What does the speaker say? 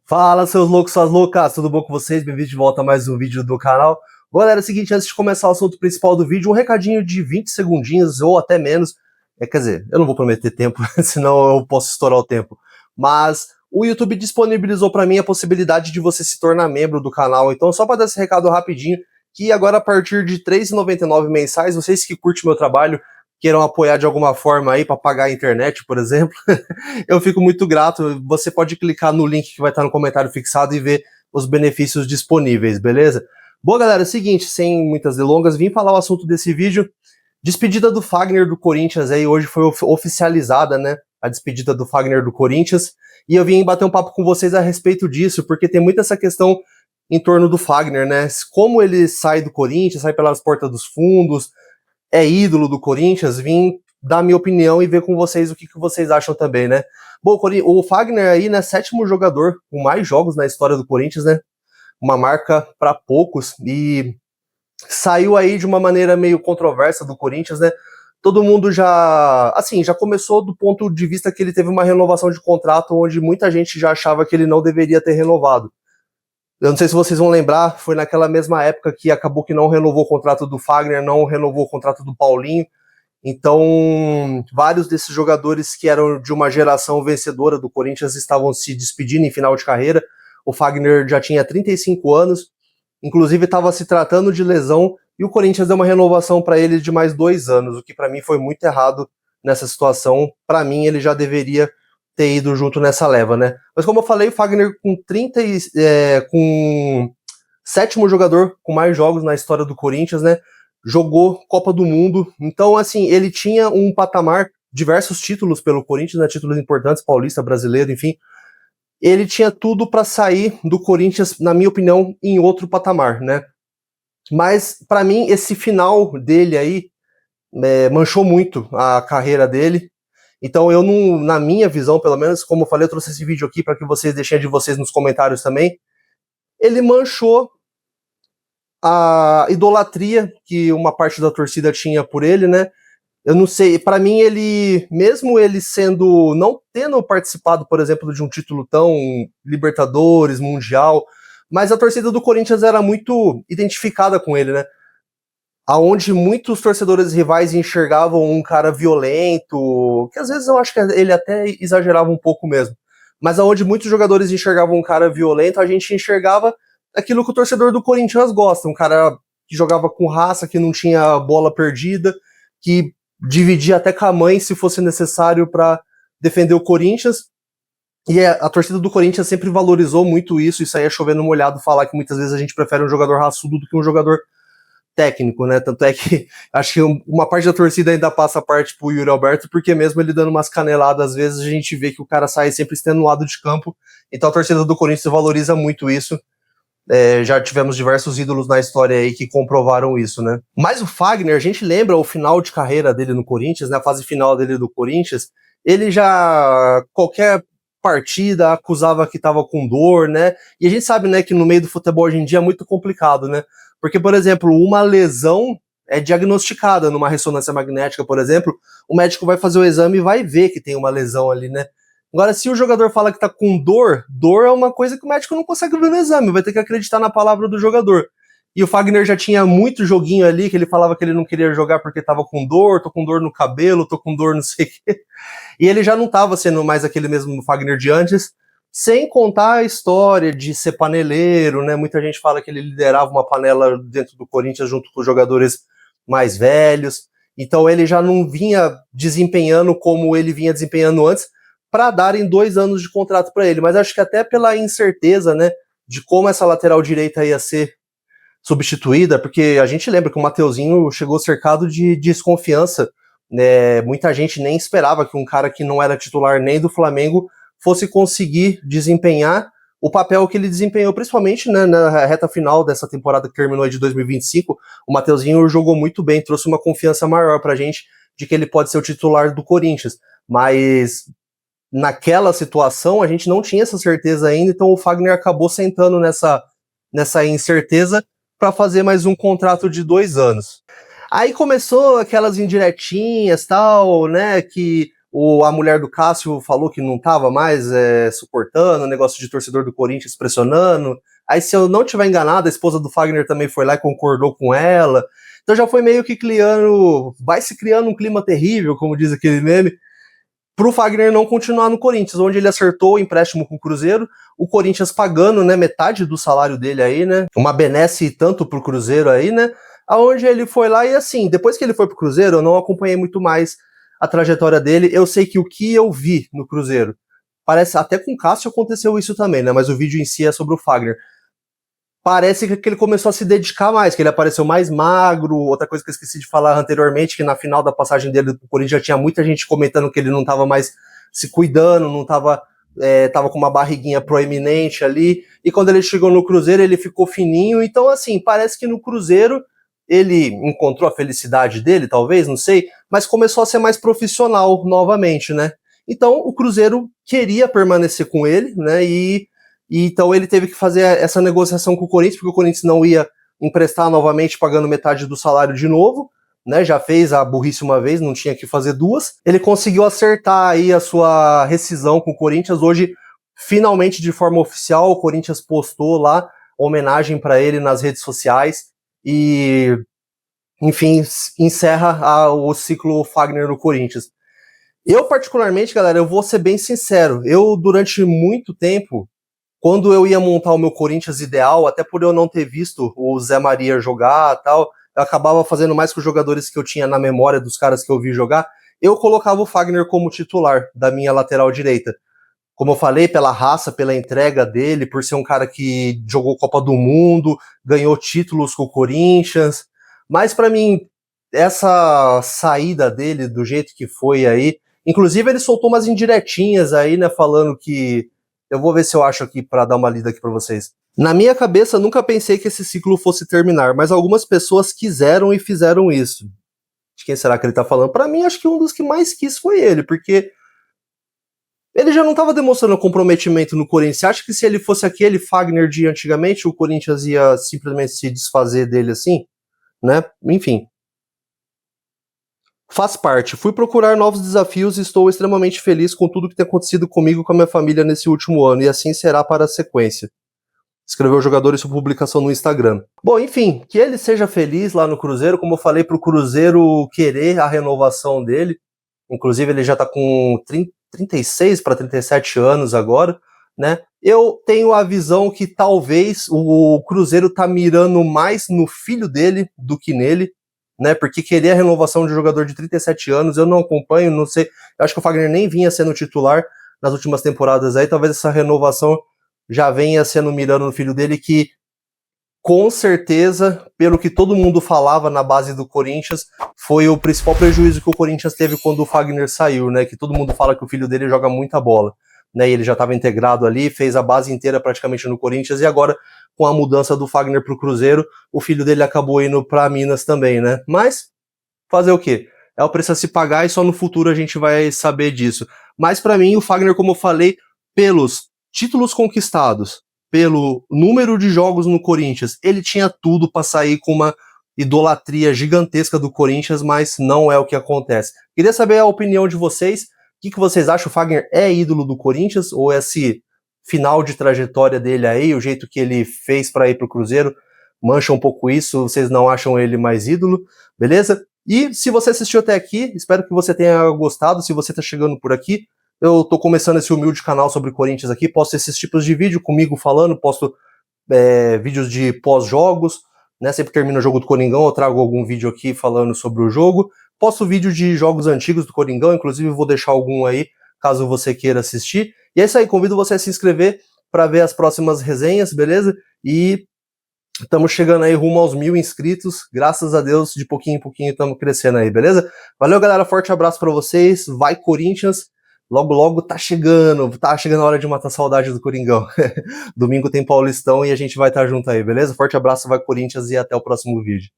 Fala, seus loucos, suas loucas, tudo bom com vocês? Bem-vindos de volta a mais um vídeo do canal. Galera, é o seguinte, antes de começar o assunto principal do vídeo, um recadinho de 20 segundinhos ou até menos. Quer dizer, eu não vou prometer tempo, senão eu posso estourar o tempo. Mas o YouTube disponibilizou para mim a possibilidade de você se tornar membro do canal. Então, só para dar esse recado rapidinho, que agora a partir de R$ 3,99 mensais, vocês que curtem meu trabalho, queiram apoiar de alguma forma aí para pagar a internet, por exemplo, eu fico muito grato. Você pode clicar no link que vai estar no comentário fixado e ver os benefícios disponíveis, beleza? Bom, galera, é o seguinte, sem muitas delongas, vim falar o assunto desse vídeo. Despedida do Fagner do Corinthians aí, hoje foi oficializada, né? A despedida do Fagner do Corinthians. E eu vim bater um papo com vocês a respeito disso, porque tem muita essa questão em torno do Fagner, né? Como ele sai do Corinthians, sai pelas portas dos fundos, é ídolo do Corinthians, vim dar minha opinião e ver com vocês o que vocês acham também, né? Bom, o Fagner aí, né, sétimo jogador com mais jogos na história do Corinthians, né? Uma marca para poucos, e saiu aí de uma maneira meio controversa do Corinthians, né? Todo mundo já começou do ponto de vista que ele teve uma renovação de contrato onde muita gente já achava que ele não deveria ter renovado. Eu não sei se vocês vão lembrar, foi naquela mesma época que acabou que não renovou o contrato do Fagner, não renovou o contrato do Paulinho. Então, vários desses jogadores que eram de uma geração vencedora do Corinthians estavam se despedindo em final de carreira. O Fagner já tinha 35 anos, inclusive estava se tratando de lesão, e o Corinthians deu uma renovação para ele de mais 2 anos, o que para mim foi muito errado nessa situação. Para mim, ele já deveria ter ido junto nessa leva, né? Mas como eu falei, o Fagner com sétimo jogador com mais jogos na história do Corinthians, né? Jogou Copa do Mundo. Então, assim, ele tinha um patamar, diversos títulos pelo Corinthians, né? Títulos importantes, paulista, brasileiro, enfim. Ele tinha tudo para sair do Corinthians, na minha opinião, em outro patamar, né? Mas, para mim, esse final dele aí manchou muito a carreira dele. Então eu não, na minha visão, pelo menos, como eu falei, eu trouxe esse vídeo aqui para que vocês deixem de vocês nos comentários também. Ele manchou a idolatria que uma parte da torcida tinha por ele, né? Eu não sei, para mim ele, mesmo ele sendo, não tendo participado, por exemplo, de um título tão Libertadores, Mundial, mas a torcida do Corinthians era muito identificada com ele, né? Aonde muitos torcedores rivais enxergavam um cara violento, que às vezes eu acho que ele até exagerava um pouco mesmo, mas aonde muitos jogadores enxergavam um cara violento, a gente enxergava aquilo que o torcedor do Corinthians gosta, um cara que jogava com raça, que não tinha bola perdida, que dividia até com a mãe se fosse necessário para defender o Corinthians. E a torcida do Corinthians sempre valorizou muito isso aí é chovendo molhado falar que muitas vezes a gente prefere um jogador raçudo do que um jogador técnico, né? Tanto é que acho que uma parte da torcida ainda passa a parte pro Yuri Alberto, porque mesmo ele dando umas caneladas, às vezes a gente vê que o cara sai sempre extenuado de campo. Então a torcida do Corinthians valoriza muito isso. Já tivemos diversos ídolos na história aí que comprovaram isso, né? Mas o Fagner, a gente lembra o final de carreira dele no Corinthians, né? A fase final dele do Corinthians, ele já qualquer partida acusava que estava com dor, né? E a gente sabe, né, que no meio do futebol hoje em dia é muito complicado, né? Porque, por exemplo, uma lesão é diagnosticada numa ressonância magnética, por exemplo, o médico vai fazer o exame e vai ver que tem uma lesão ali, né? Agora, se o jogador fala que tá com dor, dor é uma coisa que o médico não consegue ver no exame, vai ter que acreditar na palavra do jogador. E o Fagner já tinha muito joguinho ali, que ele falava que ele não queria jogar porque tava com dor, tô com dor no cabelo, tô com dor não sei o quê. E ele já não tava sendo mais aquele mesmo Fagner de antes, sem contar a história de ser paneleiro, né? Muita gente fala que ele liderava uma panela dentro do Corinthians junto com os jogadores mais velhos. Então ele já não vinha desempenhando como ele vinha desempenhando antes, para darem 2 anos de contrato para ele. Mas acho que até pela incerteza, né, de como essa lateral direita ia ser substituída, porque a gente lembra que o Mateuzinho chegou cercado de desconfiança, né? Muita gente nem esperava que um cara que não era titular nem do Flamengo fosse conseguir desempenhar o papel que ele desempenhou, principalmente, né, na reta final dessa temporada que terminou de 2025. O Mateuzinho jogou muito bem, trouxe uma confiança maior pra gente de que ele pode ser o titular do Corinthians. Mas naquela situação a gente não tinha essa certeza ainda, então o Fagner acabou sentando nessa incerteza para fazer mais um contrato de 2 anos. Aí começou aquelas indiretinhas, tal, né, que A mulher do Cássio falou que não tava mais suportando o negócio de torcedor do Corinthians pressionando. Aí, se eu não tiver enganado, a esposa do Fagner também foi lá e concordou com ela. Então já foi meio que vai se criando um clima terrível, como diz aquele meme, pro Fagner não continuar no Corinthians, onde ele acertou o empréstimo com o Cruzeiro, o Corinthians pagando, né, metade do salário dele aí, né, uma benesse tanto pro Cruzeiro aí, né, aonde ele foi lá e assim, depois que ele foi pro Cruzeiro, eu não acompanhei muito mais a trajetória dele, eu sei que o que eu vi no Cruzeiro, parece, até com o Cássio aconteceu isso também, né, mas o vídeo em si é sobre o Fagner, parece que ele começou a se dedicar mais, que ele apareceu mais magro. Outra coisa que eu esqueci de falar anteriormente, que na final da passagem dele pro Corinthians já tinha muita gente comentando que ele não estava mais se cuidando, não estava tava com uma barriguinha proeminente ali, e quando ele chegou no Cruzeiro ele ficou fininho. Então assim, parece que no Cruzeiro ele encontrou a felicidade dele, talvez, não sei, mas começou a ser mais profissional novamente, né? Então o Cruzeiro queria permanecer com ele, né, e então ele teve que fazer essa negociação com o Corinthians, porque o Corinthians não ia emprestar novamente pagando metade do salário de novo, né? Já fez a burrice uma vez, não tinha que fazer duas. Ele conseguiu acertar aí a sua rescisão com o Corinthians. Hoje, finalmente, de forma oficial, o Corinthians postou lá homenagem para ele nas redes sociais e, enfim, encerra o ciclo Fagner no Corinthians. Eu, particularmente, galera, eu vou ser bem sincero, eu, durante muito tempo, quando eu ia montar o meu Corinthians ideal, até por eu não ter visto o Zé Maria jogar e tal, eu acabava fazendo mais com os jogadores que eu tinha na memória dos caras que eu vi jogar, eu colocava o Fagner como titular da minha lateral direita. Como eu falei, pela raça, pela entrega dele, por ser um cara que jogou Copa do Mundo, ganhou títulos com o Corinthians, mas para mim, essa saída dele do jeito que foi aí, inclusive ele soltou umas indiretinhas aí, né, falando que eu vou ver se eu acho aqui para dar uma lida aqui para vocês. Na minha cabeça, nunca pensei que esse ciclo fosse terminar, mas algumas pessoas quiseram e fizeram isso. De quem será que ele tá falando? Para mim, acho que um dos que mais quis foi ele, porque ele já não estava demonstrando comprometimento no Corinthians. Você acha que se ele fosse aquele Fagner de antigamente, o Corinthians ia simplesmente se desfazer dele assim? Né? Enfim. Faz parte. Fui procurar novos desafios e estou extremamente feliz com tudo que tem acontecido comigo e com a minha família nesse último ano, e assim será para a sequência. Escreveu o jogador em sua publicação no Instagram. Bom, enfim, que ele seja feliz lá no Cruzeiro, como eu falei, pro Cruzeiro querer a renovação dele. Inclusive, ele já tá com 36 para 37 anos agora, né? Eu tenho a visão que talvez o Cruzeiro tá mirando mais no filho dele do que nele, né? Porque querer a renovação de um jogador de 37 anos, eu não acompanho, não sei. Eu acho que o Fagner nem vinha sendo titular nas últimas temporadas aí, talvez essa renovação já venha sendo mirando no filho dele, que com certeza, pelo que todo mundo falava na base do Corinthians, foi o principal prejuízo que o Corinthians teve quando o Fagner saiu, né? Que todo mundo fala que o filho dele joga muita bola, né? E ele já estava integrado ali, fez a base inteira praticamente no Corinthians, e agora, com a mudança do Fagner pro Cruzeiro, o filho dele acabou indo para Minas também, né? Mas, fazer o quê? É o preço a se pagar e só no futuro a gente vai saber disso. Mas para mim, o Fagner, como eu falei, pelos títulos conquistados, pelo número de jogos no Corinthians, ele tinha tudo para sair com uma idolatria gigantesca do Corinthians, mas não é o que acontece. Queria saber a opinião de vocês. O que vocês acham? O Fagner é ídolo do Corinthians ou esse final de trajetória dele aí, o jeito que ele fez para ir pro Cruzeiro, mancha um pouco isso? Vocês não acham ele mais ídolo? Beleza? E se você assistiu até aqui, espero que você tenha gostado. Se você está chegando por aqui, eu tô começando esse humilde canal sobre Corinthians aqui, posto esses tipos de vídeo comigo falando, posto vídeos de pós-jogos, né? Sempre que termina o jogo do Coringão, eu trago algum vídeo aqui falando sobre o jogo. Posto vídeo de jogos antigos do Coringão, inclusive vou deixar algum aí, caso você queira assistir. E é isso aí, convido você a se inscrever para ver as próximas resenhas, beleza? E estamos chegando aí rumo aos 1000 inscritos, graças a Deus, de pouquinho em pouquinho estamos crescendo aí, beleza? Valeu, galera, forte abraço para vocês, vai Corinthians! Logo, logo tá chegando a hora de matar a saudade do Coringão. Domingo tem Paulistão e a gente vai estar junto aí, beleza? Forte abraço, vai Corinthians e até o próximo vídeo.